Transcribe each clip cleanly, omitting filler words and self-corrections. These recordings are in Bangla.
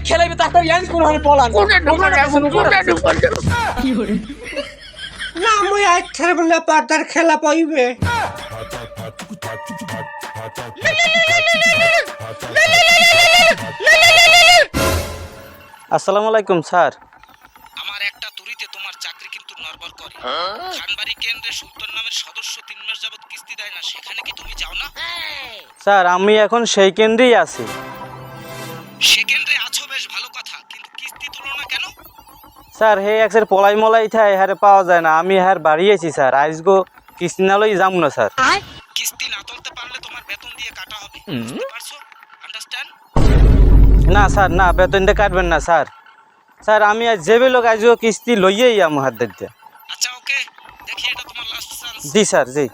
খেলাইবে তারপর ইয়ান কোন হারে পলান না মুই আজ ছাড়ব না পর্দার খেলা পাইবে আসসালামু আলাইকুম স্যার। আমার একটা তুরিতে তোমার চাকরি কিন্তু নড়বড় করে। খানবাড়ি কেন্দ্রে সুলতান নামের সদস্য 3 মাস যাবত কিস্তি দেয় না, সেখানে কি তুমি যাও না? স্যার আমি এখন সেই কেন্দ্রেই আছি। সে কেন্দ্রে আছো বেশ ভালো কথা, কিন্তু কিস্তি তুলো না কেন? স্যার হে একসের পলাই মলাই থাই হারে পাওয়া যায় না, আমি হার বাড়িয়েছি স্যার। আজগো কিস্তি না লই যাম না স্যার। কিস্তি না তুলতে পারলে তোমার বেতন দিয়ে কাটা হবে, বুঝতে পারছো? আন্ডারস্ট্যান্ড? না স্যার, না বেতনটা কাটবেন না স্যার। স্যার আমি আজ যে লোক আজগো কিস্তি লইয়েই আম হাত দিতে। আচ্ছা ওকে, দেখি এটা তোমার লাস্ট চান্স। জি স্যার, জি।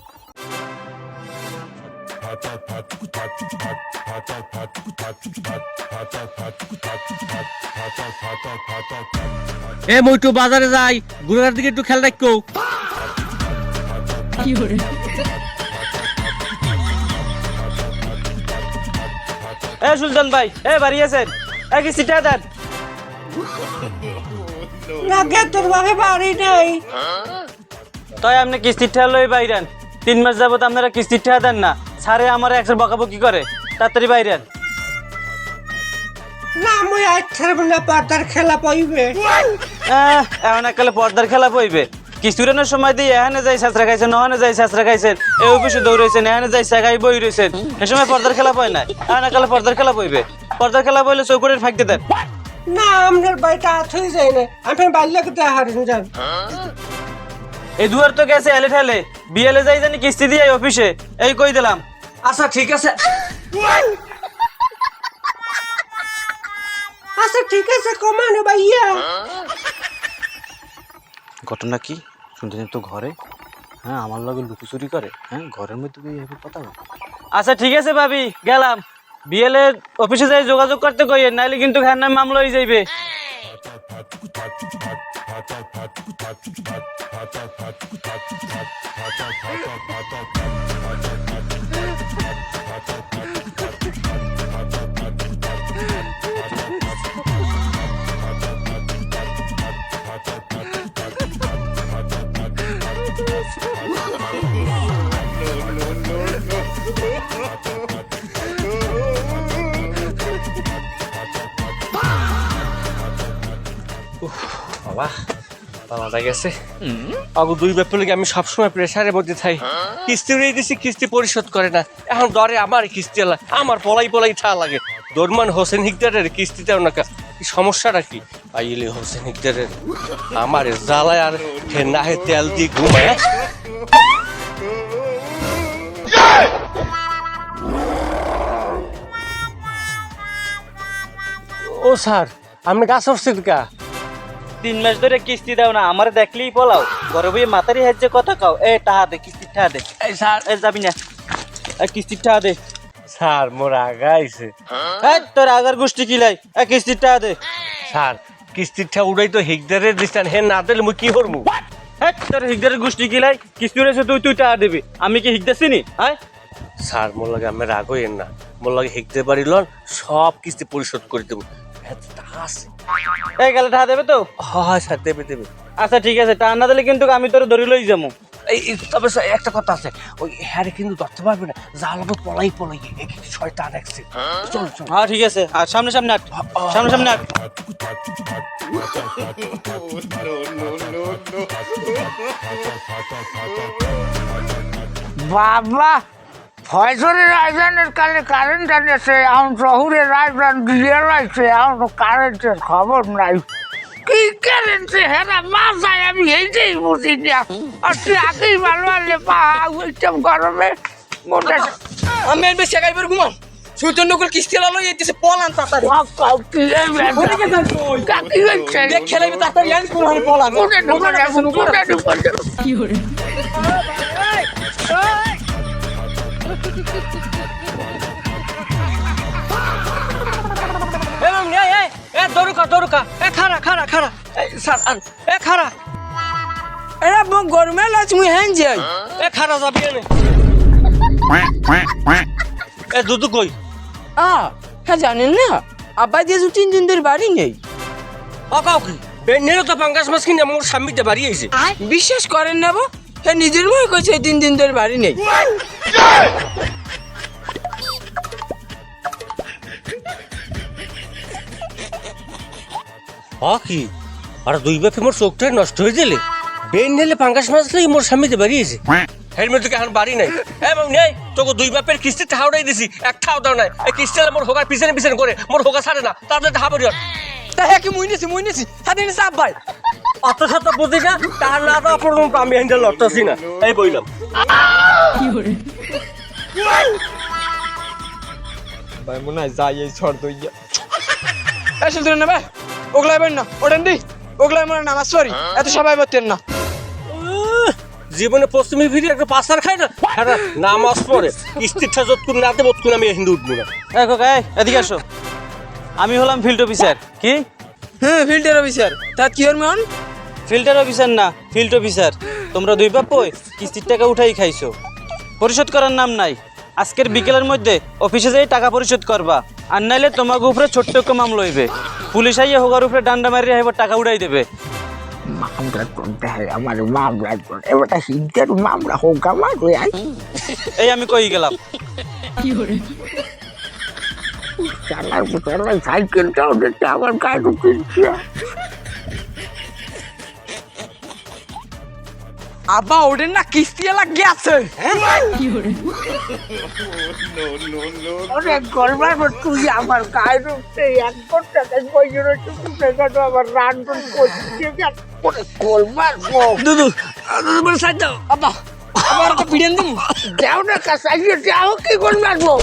এ মইটু বাজারে যাই, গুড়ার দিকে একটু খেয়াল রাখো। এ সুলতান ভাই, এ বাড়ি আছেন? এ কিস্তিটা দেন। না গে তোর বাপে বাড়ি নাই তাই আপনি কিস্তিটা লই বাইরেন। 3 মাস যাবত আপনারা কিস্তিটা দেন না। স্যারে আমার একসের বকাবকি করে, তাড়াতাড়ি বাইরেন। না মুই আজ ছাড়ব না পর্দার খেলা পাইবে এখন একালে পর্দার খেলা পইবে। কিস্তুরানোর সময় দিয়ে এখানে যাই শাস্ত্রা খাইছেন, ওখানে যাই শাস্ত্রা খাইছেন, এই অফিসে দৌড়াইছেন, এখানে যাই শাখাই বই রয়েছেন। এ সময় পর্দার খেলা পয় না, এখন একালে পর্দার খেলা পইবে। পর্দার খেলা পইলে চৌকুরের ফাঁকতে দেন। না আপনার বাড়িটা আথই যায় না, আমি বাল্যকে হারিয়ে যান এই দুয়ার তো গেছে এলে ঠেলে, বিয়েলে যাই জানি কিস্তি দিয়ে অফিসে, এই কই দিলাম। আচ্ছা ঠিক আছে, আচ্ছা ঠিক আছে কমানো ভাইয়া ঘটনা কি শুনতে তো ঘরে? হ্যাঁ আমার লগে লুকোচুরি করে। হ্যাঁ ঘরের মধ্যে কথা বল। আচ্ছা ঠিক আছে ভাবি, গেলাম। বিএলএ অফিসে যাই যোগাযোগ করতে কইয়েন, নাইলে কিন্তু ঘর নামে মামলা হয়ে যাইবে। বাবা বাবা গেছে। আগু দুই ব্যাপারে আমি সবসময় প্রেসারের মধ্যে থাই। কিস্তি উড়িয়ে দিছি, কিস্তি পরিশোধ করে না। এখন ডরে আমার কিস্তি এলা, আমার পলাই ঠা লাগে। দরমান হোসেন হিকদারের কিস্তি দেও না, কি সমস্যাটা কি? আইলে হোসেন হিকদারের আমার জ্বালায় আর নাহে তেল দিয়ে ঘুমায়। ও স্যার, আপনি গাছ উঠছেন কা? 3 মাস ধরে কিস্তি দাও না, আমার দেখলেই পলাও। ঘরে বইয়ে মাতারি হাজ্যে কথা কাও। এ টাহা দে, কিস্তির টাহা দে। এই স্যার, এ যাবি না, কিস্তির টাহা দে। স্যার মোর আগাইছে। তোর আগার গোষ্ঠী কিলাই, কিস্তির টাহা দে। স্যার কিস্তিটা উড়াই তো হিকদারের দিচ্ছেন, হে না দিলে মুই কি করবো? তোর হিকদারের গোষ্ঠী কিলাই, কিস্তি উড়েছে তুই টাহা দিবি। আমি কি হিকদার চিনি? হ্যাঁ স্যার মোর লাগে আমি রাগ হইেন না, মোর লাগে হিকতে পারি লন, সব কিস্তি পরিশোধ করে দেবো। এই গেলে টাহা দেবে তো? হয় স্যার, দেবে দেবে। আচ্ছা ঠিক আছে, টাহা না দিলে কিন্তু আমি তোর ধরে লই যাবো। তবে স্যার একটা কথা আছে, ওই হ্যারে কিন্তু ধরতে পারবে না, জ্বালাবো পলাই শয়তান দেখছে। চল চল। হ্যাঁ ঠিক আছে, আর সামনে সামনে আট, সামনে সামনে আট। বাবা ফয়সলের রাজধানের কালে কারেন্ট আনেছে, এখন শহরের রাজধান দিয়ে রয়েছে, এখন তো কারেন্টের খবর নাই। কি কারেন্টে হেরা মাথায় আমি এইটাই বুঝি না। আর তুই আগেই ভালো আনলে পা ওইটাম গরমে মোটা আমি বেশি একাইবার ঘুমান সুতন নকল কিস্তি লালো এইতেছে পলান তাড়াতাড়ি। কাকি হচ্ছে দেখ খেলাইবে তাড়াতাড়ি ইয়ান কোন হারে পলান কোনে ঢুকে কি করে দরুকা এ খারা খারা খারা স্যার এ খারা এরা গরমে লাচ মুই হ্যাং যাই এ খারা যাবি এনে এ দুদু কই হ্যাঁ জানেন না আব্বা যে 2-3 দিন ধরে বাড়ি নেই। অকাও কি বেন্নেরও তো পাঙ্গাস মাছ কিনে মোর স্বামীতে বাড়ি আইছে। বিশ্বাস করেন না হ্যাঁ নিজের মুখে কইছে 3 দিন ধরে বাড়ি নেই। কি আর দুই বাপে মোর চোখটা নষ্ট হয়ে দিলে বেন্নেলে পাঙ্গাস মাছ লই মোর স্বামীতে বাড়ি আইছে। হেলমেট তো এখন বাড়ি নাই এবং নেই তোকে দুই বাপের কিস্তি ঠাউড়াই দিছি একটাও দাও নাই এই কিস্তি মোর হোকার পিছনে পিছনে করে মোর হোকা ছাড়ে না তাদের হাবরি তা হ্যাঁ কি মুই নিছি হাতে নিছে আব্বাই। অত শত বুঝি না তার না তো পর্যন্ত আমি হ্যান্ডেল লড়তেছি না এই বইলাম। ভাই মনে হয় যাই এই ছড় দইয়া এসে ধরে নেবে ওগলাই বেন না ওঠেন দি ওগলাই মনে নামাজ পড়ি এত সবাই বলতেন না। জীবনে পশ্চিমে ফিরে একটা পাসার খাই না হ্যাঁ নামাজ পড়ে কিস্তিটা যতক্ষণ না দেবো ততক্ষণ আমি হিন্দু উঠবো না। খোকা এদিকে আসো। আমি হলাম ফিল্ড অফিসার। কি? হ্যাঁ ফিল্টার অফিসার তা কি ওর মান? ফিল্টার অফিসার না ফিল্ড অফিসার। তোমরা দুই বাপ কিস্তির টাকা উঠাই খাইছো, পরিশোধ করার নাম নাই। আজকের বিকেলের মধ্যে অফিসে যাই টাকা পরিশোধ করবা, আর নাইলে তোমাকে উপরে ছোট্ট একটা মামলা হইবে। পুলিশ আইয়া হোগার উপরে ডান্ডা মারিয়ে এবার টাকা উড়াই দেবে। মামলা করতে হয় আমার মামলা করে এবার হিন্দের মামলা হোক আমার এই আমি কই গেলাম। চালার চালাই সাইকেলটাও দেখতে আমার গায়ে ঢুকিয়েছে। আব্বা ওঠেন না কিস্তি লাগে আছে। অনেক গলবার তুই আমার গায়ে ঢুকতে 1 ঘন্টা আমার রান গলবার দুদু বলে সাইড দাও আব্বা আবার একটা পিড়েন দিন যাও না কাছে যাও কি করে মারবো।